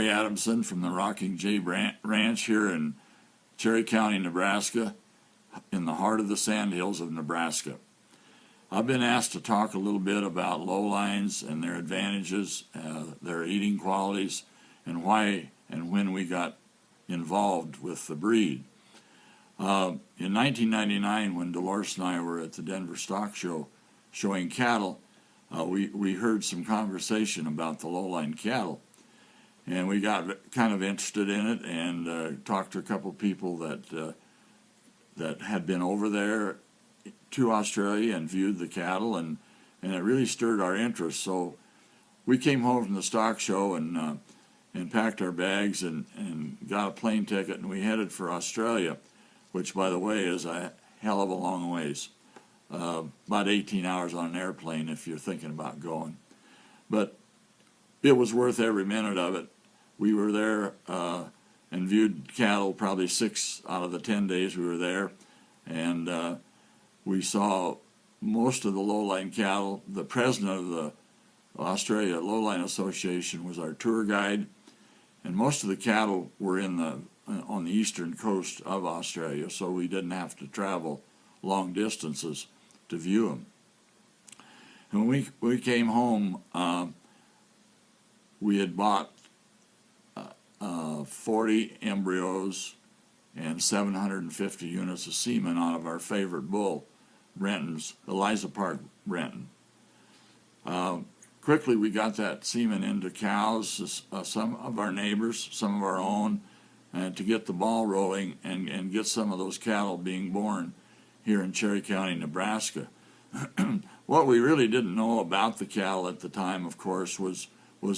Adamson from the Rocking J Ranch here in Cherry County, Nebraska, in the heart of the sandhills of Nebraska. I've been asked to talk a little bit about lowlines and their advantages, their eating qualities, and why and when we got involved with the breed. In 1999, when Dolores and I were at the Denver Stock Show showing cattle, we heard some conversation about the lowline cattle, and we got kind of interested in it and talked to a couple of people that had been over there to Australia and viewed the cattle, and it really stirred our interest. So we came home from the stock show and packed our bags and got a plane ticket, and we headed for Australia, which, by the way, is a hell of a long ways. About 18 hours on an airplane if you're thinking about going. But it was worth every minute of it. We were there and viewed cattle probably 6 out of the 10 days we were there, and we saw most of the lowline cattle. The president of the Australia Lowline Association was our tour guide, and most of the cattle were on the eastern coast of Australia, so we didn't have to travel long distances to view them. And when we came home, we had bought 40 embryos and 750 units of semen out of our favorite bull, Brenton's, Eliza Park Brenton. Quickly we got that semen into cows, some of our neighbors, some of our own, to get the ball rolling and get some of those cattle being born here in Cherry County, Nebraska. What we really didn't know about the cattle at the time, of course, was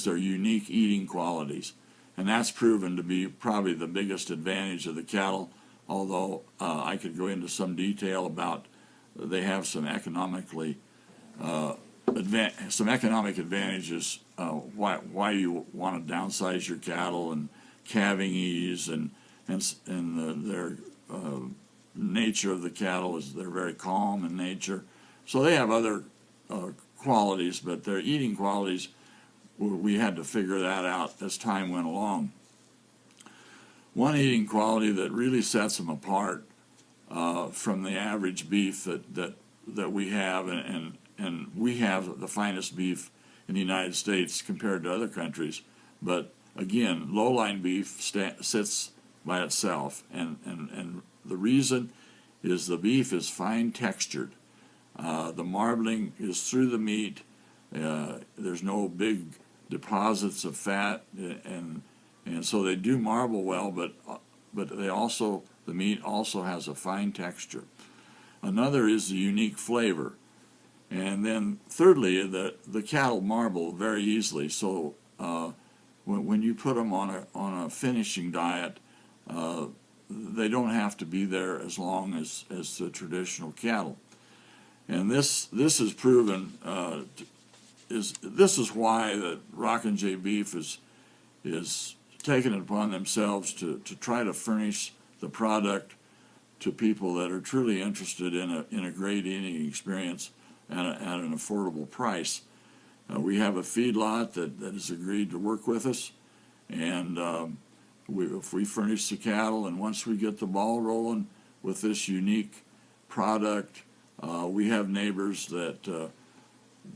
their unique eating qualities. And that's proven to be probably the biggest advantage of the cattle, although I could go into some detail about they have some economic advantages, why you want to downsize your cattle, and calving ease, and their nature of the cattle is they're very calm in nature. So they have other qualities, but their eating qualities, we had to figure that out as time went along. One eating quality that really sets them apart from the average beef that we have, and we have the finest beef in the United States compared to other countries, but again, lowline beef sits by itself, and the reason is the beef is fine textured. The marbling is through the meat. There's no big deposits of fat, and so they do marble well, but the meat also has a fine texture. Another is the unique flavor, and then thirdly, the cattle marble very easily. So when you put them on a finishing diet, they don't have to be there as long as the traditional cattle. And this is proven. This is why that Rockin' J Beef is taking it upon themselves to try to furnish the product to people that are truly interested in a great eating experience at an affordable price. We have a feedlot that has agreed to work with us, and if we furnish the cattle, and once we get the ball rolling with this unique product, we have neighbors that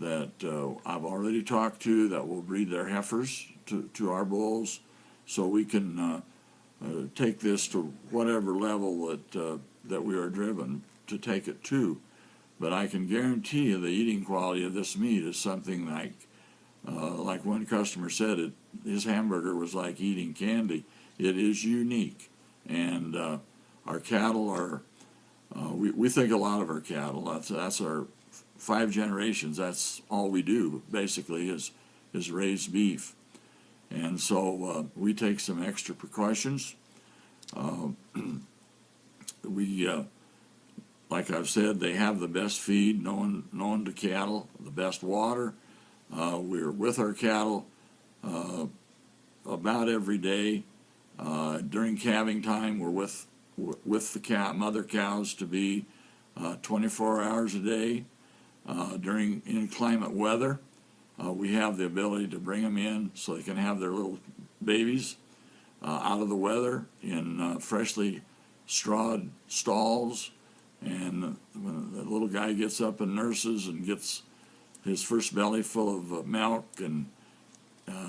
I've already talked to that will breed their heifers to our bulls, so we can take this to whatever level that we are driven to take it to. But I can guarantee you the eating quality of this meat is something like one customer said, his hamburger was like eating candy. It is unique, and our cattle are, we think a lot of our cattle. That's our 5 generations. That's all we do basically is raise beef, and so we take some extra precautions. Like I've said, they have the best feed known to cattle, the best water. We're with our cattle about every day. During calving time, we're with the mother cows to be 24 hours a day. During inclement weather, we have the ability to bring them in so they can have their little babies out of the weather in freshly strawed stalls. And when the little guy gets up and nurses and gets his first belly full of milk, and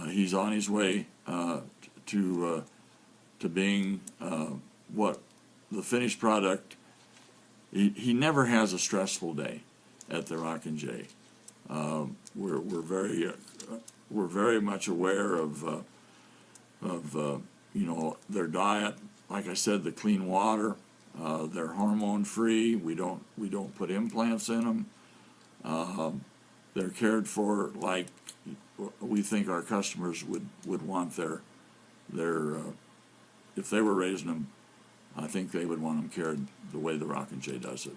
he's on his way to being what the finished product. He never has a stressful day at the Rockin' J. We're very much aware of their diet. Like I said, the clean water. They're hormone free. We don't put implants in them. They're cared for like we think our customers would want their if they were raising them. I think they would want them cared the way the Rockin' J does it.